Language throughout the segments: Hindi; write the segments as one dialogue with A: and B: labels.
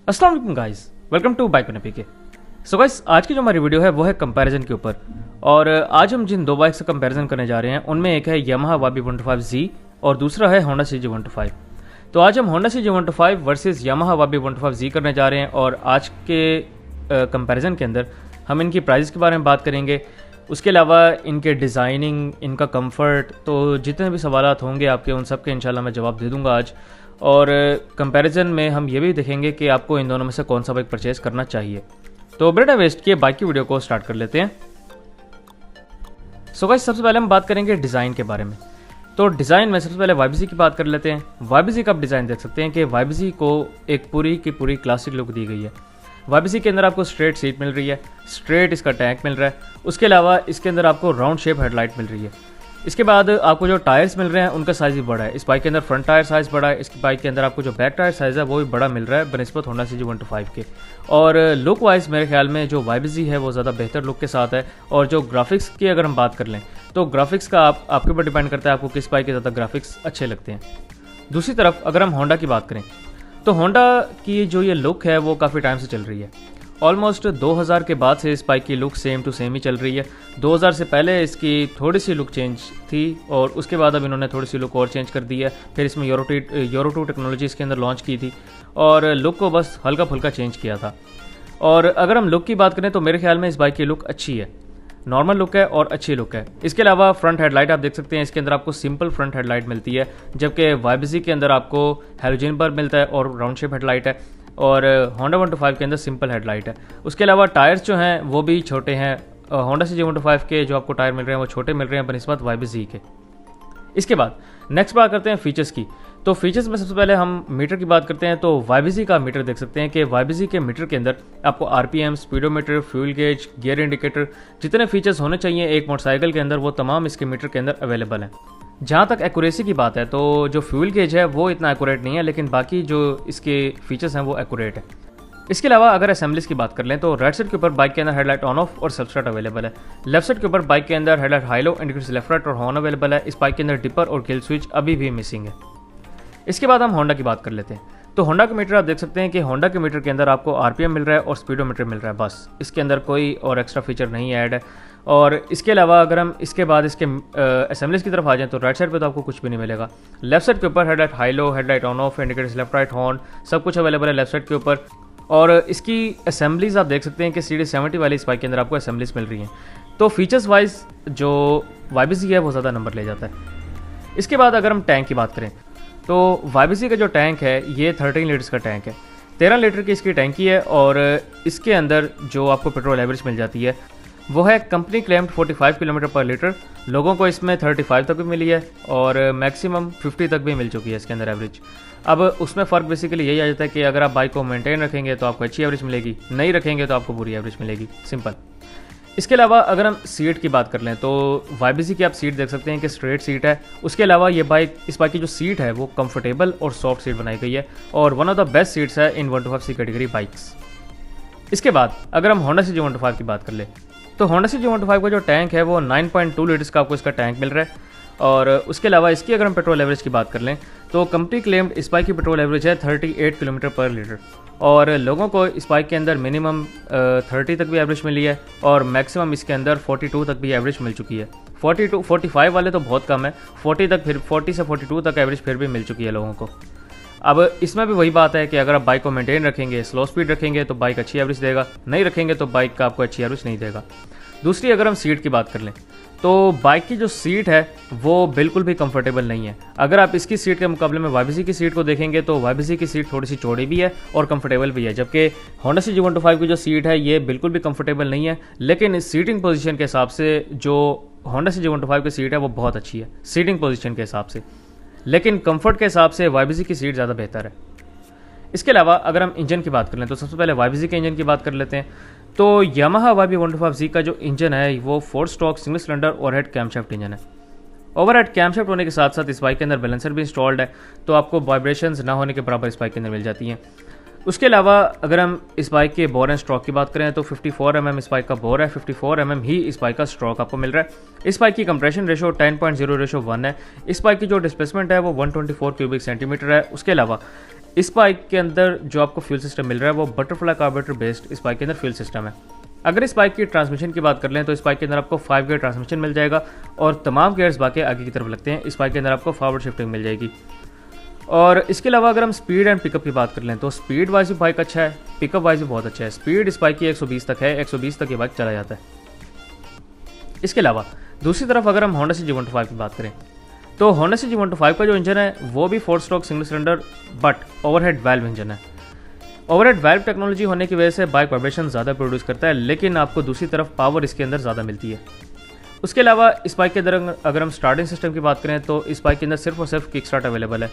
A: अस्सलाम वालेकुम गाइस, वेलकम टू बाइक पीके के। सो गाइस, आज की जो हमारी वीडियो है वो है कंपैरिजन के ऊपर। और आज हम जिन दो बाइक से कंपैरिजन करने जा रहे हैं उनमें एक है यामाहा YB125Z और दूसरा है होंडा CG125। तो आज हम Honda CG125 versus Yamaha YB125Z करने जा रहे हैं और आज के कंपैरिजन के अंदर हम इनकी प्राइस के बारे में बात करेंगे। उसके अलावा इनके डिज़ाइनिंग, इनका कंफर्ट, तो जितने भी सवालात होंगे आपके उन सब के इंशाल्लाह मैं जवाब दे दूंगा आज। और कंपैरिजन में हम ये भी देखेंगे कि आपको इन दोनों में से कौन सा बाइक परचेज करना चाहिए। तो बिना वेस्ट किए बाइक की वीडियो को स्टार्ट कर लेते हैं। सो गाइस, सबसे पहले हम बात करेंगे डिज़ाइन के बारे में। तो डिज़ाइन में सबसे पहले YBZ की बात कर लेते हैं। YBZ का आप डिज़ाइन देख सकते हैं कि YBZ को एक पूरी की पूरी क्लासिक लुक दी गई है। YBZ के अंदर आपको स्ट्रेट सीट मिल रही है, स्ट्रेट इसका टैंक मिल रहा है। उसके अलावा इसके अंदर आपको राउंड शेप हेडलाइट मिल रही है। इसके बाद आपको जो टायर्स मिल रहे हैं उनका साइज़ भी बड़ा है। इस बाइक के अंदर फ्रंट टायर साइज़ बड़ा है। इसकी बाइक के अंदर आपको जो बैक टायर साइज़ है वो भी बड़ा मिल रहा है बनिस्बत होंडा CG125 के। और लुक वाइज मेरे ख्याल में जो YBZ है वो ज़्यादा बेहतर लुक के साथ है। और जो ग्राफिक्स की अगर हम बात कर लें तो ग्राफिक्स का आपके ऊपर डिपेंड करता है आपको किस बाइक के ज़्यादा ग्राफिक्स अच्छे लगते हैं। दूसरी तरफ अगर हम होंडा की बात करें तो होंडा की जो ये लुक है वो काफ़ी टाइम से चल रही है। ऑलमोस्ट 2000 के बाद से इस बाइक की लुक सेम टू सेम ही चल रही है। 2000 से पहले इसकी थोड़ी सी लुक चेंज थी और उसके बाद अब इन्होंने थोड़ी सी लुक और चेंज कर दी है। फिर इसमें यूरो 2 टेक्नोलॉजी इसके अंदर लॉन्च की थी और लुक को बस हल्का फुल्का चेंज किया था। और अगर हम लुक की बात करें तो मेरे ख्याल में इस बाइक की लुक अच्छी है, नॉर्मल लुक है और अच्छी लुक है। इसके अलावा फ्रंट हेडलाइट आप देख सकते हैं, इसके अंदर आपको सिंपल फ्रंट हेडलाइट मिलती है, जबकि YBZ के अंदर आपको हैलोजन बल्ब मिलता है और राउंड शेप हेडलाइट है। और होंडा 125 के अंदर सिंपल हेडलाइट है। उसके अलावा टायर्स जो हैं वो भी छोटे हैं। होंडा CG125 के जो आपको टायर मिल रहे हैं वो छोटे मिल रहे हैं बनिस्बत YBZ के। इसके बाद नेक्स्ट बात करते हैं फीचर्स की। तो फीचर्स में सबसे पहले हम मीटर की बात करते हैं। तो YBZ का मीटर देख सकते हैं कि YBZ के मीटर के अंदर आपको RPM, speedometer, fuel gauge, gear indicator, जितने फीचर्स होने चाहिए एक मोटरसाइकिल के अंदर वो तमाम इसके मीटर के अंदर अवेलेबल हैं। जहाँ तक एक्यूरेसी की बात है तो जो फ्यूल गेज है वो इतना एक्यूरेट नहीं है, लेकिन बाकी जो इसके फीचर्स हैं वो एक्यूरेट है। इसके अलावा अगर असेंबलीज की बात कर लें तो राइट साइड के ऊपर बाइक के अंदर हेडलाइट ऑन ऑफ और सेल्फ स्टार्ट अवेलेबल है। लेफ्ट साइड के ऊपर बाइक के अंदर headlight high low, indicators left right और हॉर्न अवेलेबल है। इस बाइक के अंदर डिपर और किल स्विच अभी भी मिसिंग है। इसके बाद हम होंडा की बात कर लेते हैं। तो होंडा का मीटर आप देख सकते हैं कि होंडा के मीटर के अंदर आपको RPM मिल रहा है और स्पीडोमीटर मिल रहा है, बस इसके अंदर कोई और एक्स्ट्रा फीचर नहीं ऐड है। और इसके अलावा अगर हम इसके बाद इसके असेंबलीज की तरफ आ जाएं तो राइट साइड पे तो आपको कुछ भी नहीं मिलेगा। लेफ्ट साइड के ऊपर headlight high low, headlight on off, indicators left right, horn, सब कुछ अवेलेबल है लेफ्ट साइड के ऊपर। और इसकी असेंबलीज आप देख सकते हैं कि CD70 वाली इस बाइक के अंदर आपको असेंबलीज मिल रही हैं। तो फीचर्स वाइज जो YBZ है वो ज़्यादा नंबर ले जाता है। इसके बाद अगर हम टैंक की बात करें तो YBZ का जो टैंक है ये 13 लीटर्स का टैंक है। 13 लीटर की इसकी टैंकी है और इसके अंदर जो आपको पेट्रोल एवरेज मिल जाती है वो है कंपनी क्लेम्ड 45 किलोमीटर पर लीटर। लोगों को इसमें 35 तक भी मिली है और मैक्सिमम 50 तक भी मिल चुकी है इसके अंदर एवरेज। अब उसमें फ़र्क बेसिकली यही आ जाता है कि अगर आप बाइक को मेंटेन रखेंगे तो आपको अच्छी एवरेज मिलेगी, नहीं रखेंगे तो आपको बुरी एवरेज मिलेगी, सिंपल। इसके अलावा अगर हम सीट की बात कर लें तो YBZ की आप सीट देख सकते हैं कि स्ट्रेट सीट है। उसके अलावा ये बाइक, इस बाइक की जो सीट है वो कंफर्टेबल और सॉफ्ट सीट बनाई गई है और one of the best seats है इन 125C कैटेगरी बाइक्स। इसके बाद अगर हम होंडा CG125 की बात कर ले तो होंडा CG125 का जो टैंक है वो 9.2 लीटर्स का आपको इसका टैंक मिल रहा है। और उसके अलावा इसकी अगर हम पेट्रोल एवरेज की बात कर लें तो कंपनी क्लेम्ड इस बाइक की पेट्रोल एवरेज है 38 किलोमीटर पर लीटर और लोगों को इस बाइक के अंदर मिनिमम 30 तक भी एवरेज मिली है और मैक्सिमम इसके अंदर 42 तक भी एवरेज मिल चुकी है। 45 वाले तो बहुत कम है, 40 तक, फिर 40 से 42 तक एवरेज फिर भी मिल चुकी है लोगों को। अब इसमें भी वही बात है कि अगर आप बाइक को मेंटेन रखेंगे, स्लो स्पीड रखेंगे तो बाइक अच्छी एवरेज देगा, नहीं रखेंगे तो बाइक का आपको अच्छी एवरेज नहीं देगा। दूसरी अगर हम सीट की बात कर लें तो बाइक की जो सीट है वो बिल्कुल भी कंफर्टेबल नहीं है। अगर आप इसकी सीट के मुकाबले में YBZ की सीट को देखेंगे तो YBZ की सीट थोड़ी सी चौड़ी भी है और कंफर्टेबल भी है, जबकि होंडा CG125 की जो सीट है ये बिल्कुल भी कंफर्टेबल नहीं है। लेकिन इस सीटिंग पोजीशन के हिसाब से जो होंडा CG125 की सीट है वो बहुत अच्छी है सीटिंग पोजीशन के हिसाब से, लेकिन कंफर्ट के हिसाब से YBZ की सीट ज़्यादा बेहतर है। इसके अलावा अगर हम इंजन की बात कर लें तो सबसे पहले YBZ के इंजन की बात कर लेते हैं। तो यामाहा YB125Z का जो इंजन है वो 4 stroke single cylinder overhead camshaft engine है। ओवरहेड कैमशाफ्ट होने के साथ साथ इस बाइक के अंदर बैलेंसर भी इंस्टॉल्ड है, तो आपको वाइब्रेशंस ना होने के बराबर इस बाइक के अंदर मिल जाती हैं। उसके अलावा अगर हम इस बाइक के बोर एंड स्ट्रोक की बात करें तो 54 mm इस बाइक का बोर है, 54 mm ही इस बाइक का स्ट्रोक आपको मिल रहा है। इस बाइक की कंप्रेशन रेशो 10.0:1 है। इस बाइक की जो डिस्प्लेसमेंट है वो 124 क्यूबिक सेंटीमीटर है। उसके अलावा इस बाइक के अंदर जो आपको फ्यूल सिस्टम मिल रहा है वो बटरफ्लाई कार्बोरेटर बेस्ड इस बाइक के अंदर फ्यूल सिस्टम है। अगर इस बाइक की ट्रांसमिशन की बात कर लें तो इस बाइक के अंदर आपको 5 गियर ट्रांसमिशन मिल जाएगा और तमाम गियर्स बाकी आगे की तरफ लगते हैं। इस बाइक के अंदर आपको फॉरवर्ड शिफ्टिंग मिल जाएगी। और इसके अलावा अगर हम स्पीड एंड पिकअप की बात कर लें तो स्पीड वाइज भी बाइक अच्छा है, पिकअप वाइज भी बहुत अच्छा है। स्पीड इस बाइक की 120 तक है, 120 तक ये बाइक चला जाता है। इसके अलावा दूसरी तरफ अगर हम होंडा CG125 की बात करें तो होंडा CG125 का जो इंजन है वो भी 4 stroke single cylinder but overhead valve engine है। ओवरहेड वाल्व टेक्नोलॉजी होने की वजह से बाइक वाइब्रेशन ज़्यादा प्रोड्यूस करता है, लेकिन आपको दूसरी तरफ पावर इसके अंदर ज़्यादा मिलती है। उसके अलावा इस बाइक के अंदर अगर हम स्टार्टिंग सिस्टम की बात करें तो इस बाइक के अंदर सिर्फ और सिर्फ किक स्टार्ट अवेलेबल है।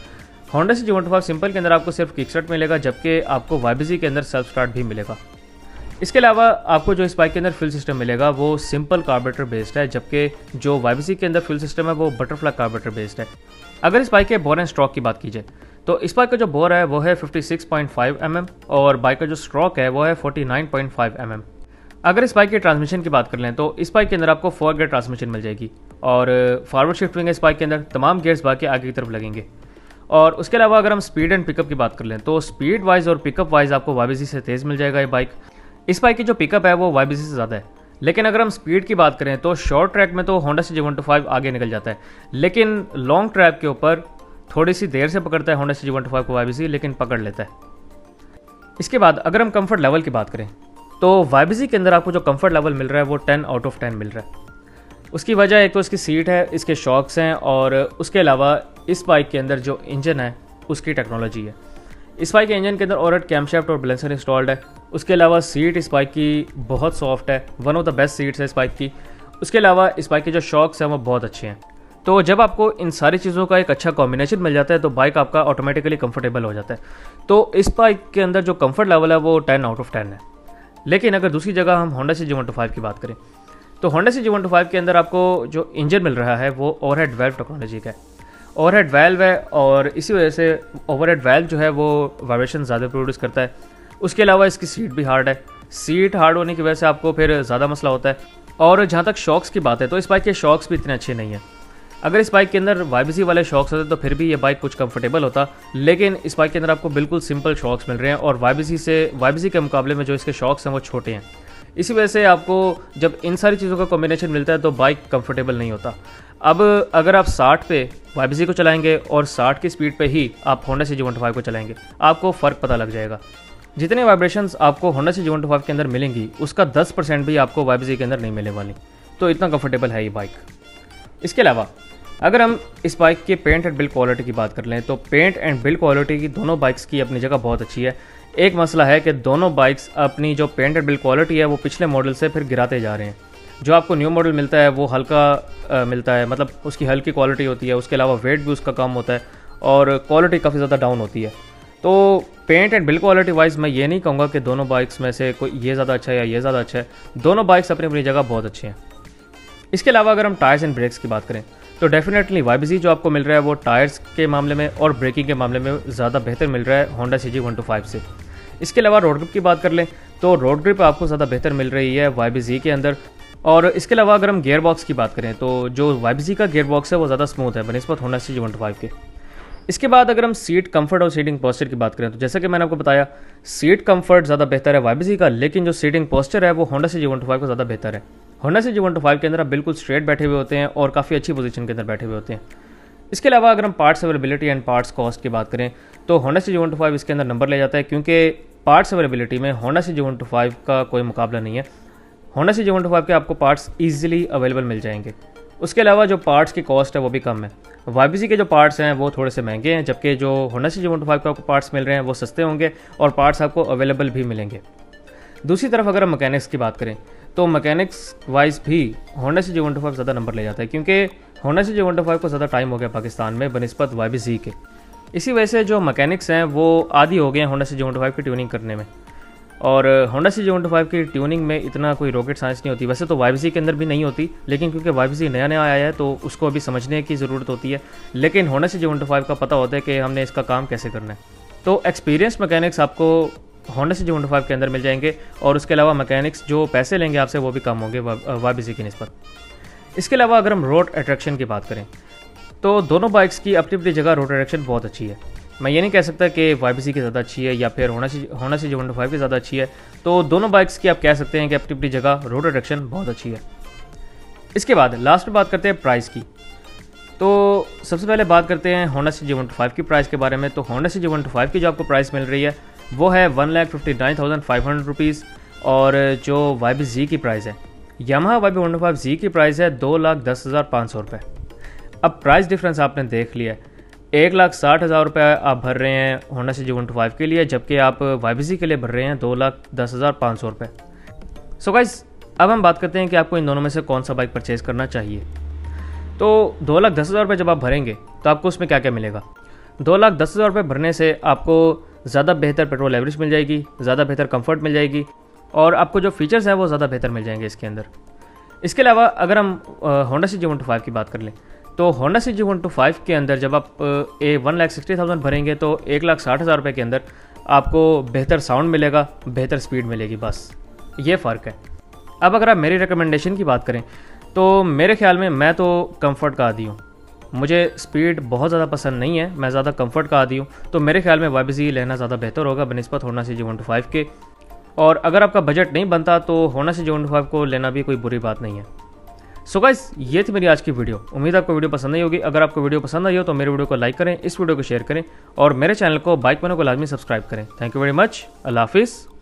A: होंडा CG125 सिंपल के अंदर आपको सिर्फ किक स्टार्ट मिलेगा, जबकि आपको YBZ के अंदर सेल्फ स्टार्ट भी मिलेगा। इसके अलावा आपको जो इस बाइक के अंदर फ्यूल सिस्टम मिलेगा वो सिंपल कार्बोरेटर बेस्ड है, जबकि जो YBZ के अंदर फ्यूल सिस्टम है वो बटरफ्लाई कार्बोरेटर बेस्ड है। अगर इस बाइक के बोर एंड स्ट्रोक की बात की जाए तो इस बाइक का जो बोर है वो है 56.5 mm और बाइक का जो स्ट्रोक है वो है 49.5 mm। अगर इस बाइक के ट्रांसमिशन की बात कर लें तो इस बाइक के अंदर आपको 4 गियर ट्रांसमिशन मिल जाएगी और फॉरवर्ड शिफ्टिंग है इस बाइक के अंदर, तमाम गियर्स बाइक के आगे की तरफ लगेंगे। और उसके अलावा अगर हम स्पीड एंड पिकअप की बात कर लें तो स्पीड वाइज और पिकअप वाइज आपको YBZ से तेज़ मिल जाएगा ये बाइक। इस बाइक की जो पिकअप है वो YBZ से ज़्यादा है, लेकिन अगर हम स्पीड की बात करें तो शॉर्ट ट्रैक में तो होंडा CG125 आगे निकल जाता है, लेकिन लॉन्ग ट्रैक के ऊपर थोड़ी सी देर से पकड़ता है होंडा CG125 को YBZ, लेकिन पकड़ लेता है। इसके बाद अगर हम कंफर्ट लेवल की बात करें तो YBZ के अंदर आपको जो कंफर्ट लेवल मिल रहा है वो 10 आउट ऑफ 10 मिल रहा है। उसकी वजह एक तो इसकी सीट है, इसके शॉक्स हैं और उसके अलावा इस बाइक के अंदर जो इंजन है उसकी टेक्नोलॉजी है। इस बाइक के इंजन के अंदर ओरेट कैमशाफ्ट और बैलेंसर इंस्टॉल्ड है। उसके अलावा सीट इस बाइक की बहुत सॉफ्ट है, one of the best seats है इस बाइक की। उसके अलावा इस बाइक के जो शॉक्स हैं वो बहुत अच्छे हैं। तो जब आपको इन सारी चीज़ों का एक अच्छा कॉम्बिनेशन मिल जाता है तो बाइक आपका ऑटोमेटिकली कंफर्टेबल हो जाता है। तो इस बाइक के अंदर जो कंफर्ट लेवल है वो 10 आउट ऑफ 10 है। लेकिन अगर दूसरी जगह हम होंडा CG125 की बात करें तो होंडा CG125 के अंदर आपको जो इंजन मिल रहा है वो ओवरहेड वाल्व टेक्नोलॉजी का है। ओवरहेड वाल्व है और इसी वजह से ओवरहेड वाल्व जो है वो वाइब्रेशन ज़्यादा प्रोड्यूस करता है। उसके अलावा इसकी सीट भी हार्ड है। सीट हार्ड होने की वजह से आपको फिर ज़्यादा मसला होता है। और जहाँ तक शॉक्स की बात है तो इस बाइक के शॉक्स भी इतने अच्छे नहीं हैं। अगर इस बाइक के अंदर YBZ वाले शॉक्स होते तो फिर भी ये बाइक कुछ कंफर्टेबल होता, लेकिन इस बाइक के अंदर आपको बिल्कुल सिंपल शॉक्स मिल रहे हैं और YBZ के मुकाबले में जो इसके शॉक्स हैं वो छोटे हैं। इसी वजह से आपको जब इन सारी चीज़ों का कॉम्बिनेशन मिलता है तो बाइक कंफर्टेबल नहीं होता। अब अगर आप 60 पे YBZ को चलाएंगे और 60 की स्पीड पे ही आप होंडा CG125 को चलाएंगे, आपको फ़र्क पता लग जाएगा। जितने वाइब्रेशंस आपको होंडा CG125 के अंदर मिलेंगी उसका 10% भी आपको YBZ के अंदर नहीं मिलने वाली। तो इतना कंफर्टेबल है ये बाइक। इसके अलावा अगर हम इस बाइक के पेंट एंड बिल्ड क्वालिटी की बात कर लें तो पेंट एंड बिल्ड क्वालिटी की दोनों बाइक्स की अपनी जगह बहुत अच्छी है। एक मसला है कि दोनों बाइक्स अपनी जो पेंट एंड बिल्ड क्वालिटी है वो पिछले मॉडल से फिर गिराते जा रहे हैं। जो आपको न्यू मॉडल मिलता है वो हल्का मिलता है, मतलब उसकी हल्की क्वालिटी होती है। उसके अलावा वेट भी उसका कम होता है और क्वालिटी काफ़ी ज़्यादा डाउन होती है। तो paint and build quality wise मैं ये नहीं कहूँगा कि दोनों बाइक्स में से कोई ये ज़्यादा अच्छा है या ये ज़्यादा अच्छा है। दोनों बाइक्स अपनी अपनी जगह बहुत अच्छी हैं। इसके अलावा अगर हम टायर्स एंड ब्रेक्स की बात करें तो डेफिनेटली YBZ जो आपको मिल रहा है वो टायर्स के मामले में और ब्रेकिंग के मामले में ज़्यादा बेहतर मिल रहा है होंडा CG125 से। इसके अलावा रोड ग्रिप की बात कर लें तो रोड ग्रिप आपको ज़्यादा बेहतर मिल रही है YBZ के अंदर। और इसके अलावा अगर हम गियर बॉक्स की बात करें तो जो YBZ का गियर बॉक्स है वो ज़्यादा स्मूथ है बनिस्बत होंडा CG125 के। इसके बाद अगर हम सीट कंफर्ट और सीटिंग पोस्चर की बात करें तो जैसा कि मैंने आपको बताया सीट कंफर्ट ज़्यादा बेहतर है YBZ का, लेकिन जो सीटिंग पोस्चर है वो होंडा CG125 का ज़्यादा बेहतर है। होंडा CG125 के अंदर आप बिल्कुल स्ट्रेट बैठे हुए होते हैं और काफ़ी अच्छी पोजीशन के अंदर बैठे हुए होते हैं। इसके अलावा अगर हम parts availability and parts cost की बात करें तो होंडा CG125 इसके अंदर नंबर ले जाता है, क्योंकि पार्ट्स अवेलेबिलिटी में होंडा CG125 का कोई मुकाबला नहीं है। होंडा CG125 के आपको पार्ट्स ईजिली अवेलेबल मिल जाएंगे। उसके अलावा जो पार्ट्स की कॉस्ट है वो भी कम है। YBZ के जो पार्ट्स हैं वो थोड़े से महंगे हैं, जबकि जो होंडा CG125 के आपको पार्ट्स मिल रहे हैं वो सस्ते होंगे और पार्ट्स आपको अवेलेबल भी मिलेंगे। दूसरी तरफ अगर हम मैकेनिक्स की बात करें तो मैकेनिक्स वाइज भी होंडा CG125 ज़्यादा नंबर ले जाता है, क्योंकि होंडा CG125 को ज़्यादा टाइम हो गया पाकिस्तान में बनिस्बत YBZ के। इसी वजह से जो मैकेनिक्स हैं वो आदी हो गए हैं होंडा CG125 की ट्यूनिंग करने में। और होंडा CG125 की ट्यूनिंग में इतना कोई रॉकेट साइंस नहीं होती। वैसे तो YBZ के अंदर भी नहीं होती, लेकिन क्योंकि YBZ नया नया आया है तो उसको अभी समझने की ज़रूरत होती है। लेकिन होंडा CG125 का पता होता है कि हमने इसका काम कैसे करना है। तो एक्सपीरियंस मैकेनिक्स आपको होंडा सिटी 125 के अंदर मिल जाएंगे और उसके अलावा मैकेनिक्स जो पैसे लेंगे आपसे वो भी कम होंगे YBC की निस्बत। इसके अलावा अगर हम रोड अट्रैक्शन की बात करें तो दोनों बाइक्स की अपनी अपनी जगह रोड अट्रैक्शन बहुत अच्छी है। मैं ये नहीं कह सकता कि YBC की ज़्यादा अच्छी है या फिर होंडा सिटी 125 की ज़्यादा अच्छी है, तो दोनों बाइक्स की आप कह सकते हैं कि अपनी अपनी जगह रोड अट्रैक्शन बहुत अच्छी है। इसके बाद लास्ट में बात करते हैं प्राइस की। तो सबसे पहले बात करते हैं होंडा सिटी 125 की प्राइस के बारे में। तो होंडा सिटी 125 की जो आपको प्राइस मिल रही है वो है 1,59,500 रुपीज़, और जो YBZ की प्राइस है, यामाहा YB125Z की प्राइस है 2,10,500 रुपये। अब प्राइस डिफरेंस आपने देख लिया है, 1,60,000 रुपये आप भर रहे हैं होंडा सिटी 125 के लिए, जबकि आप YBZ के लिए भर रहे हैं 2,10,500 रुपये। सो गाइस, अब हम बात करते हैं कि आपको इन दोनों में से कौन सा बाइक परचेज़ करना चाहिए। तो 2,10,000 रुपये जब आप भरेंगे तो आपको उसमें क्या क्या मिलेगा। 2,10,000 रुपये भरने से आपको ज़्यादा बेहतर पेट्रोल एवरेज मिल जाएगी, ज़्यादा बेहतर कंफर्ट मिल जाएगी, और आपको जो फीचर्स हैं वो ज़्यादा बेहतर मिल जाएंगे इसके अंदर। इसके अलावा अगर हम होंडा सिटी 125 की बात कर लें तो होंडा सिटी 125 के अंदर जब आप 1,60,000 भरेंगे तो 1,60,000 रुपये के अंदर आपको बेहतर साउंड मिलेगा, बेहतर स्पीड मिलेगी, बस ये फ़र्क है। अब अगर आप मेरी रिकमेंडेशन की बात करें तो मेरे ख्याल में मैं तो कंफर्ट का आदी हूँ, मुझे स्पीड बहुत ज़्यादा पसंद नहीं है, मैं ज़्यादा कंफर्ट का आदी हूँ। तो मेरे ख्याल में YBZ लेना ज़्यादा बेहतर होगा बनिस्बत होंडा सिटी 125 के। और अगर आपका बजट नहीं बनता तो होंडा सिटी 125 को लेना भी कोई बुरी बात नहीं है। सो गाइस, ये थी मेरी आज की वीडियो। उम्मीद है आपको वीडियो पसंद आई होगी। अगर आपको वीडियो पसंद आई हो तो मेरे वीडियो को लाइक करें, इस वीडियो को शेयर करें और मेरे चैनल को बाइक बनो को लाजमी सब्सक्राइब करें। Thank you very much. अल्लाह हाफिज़।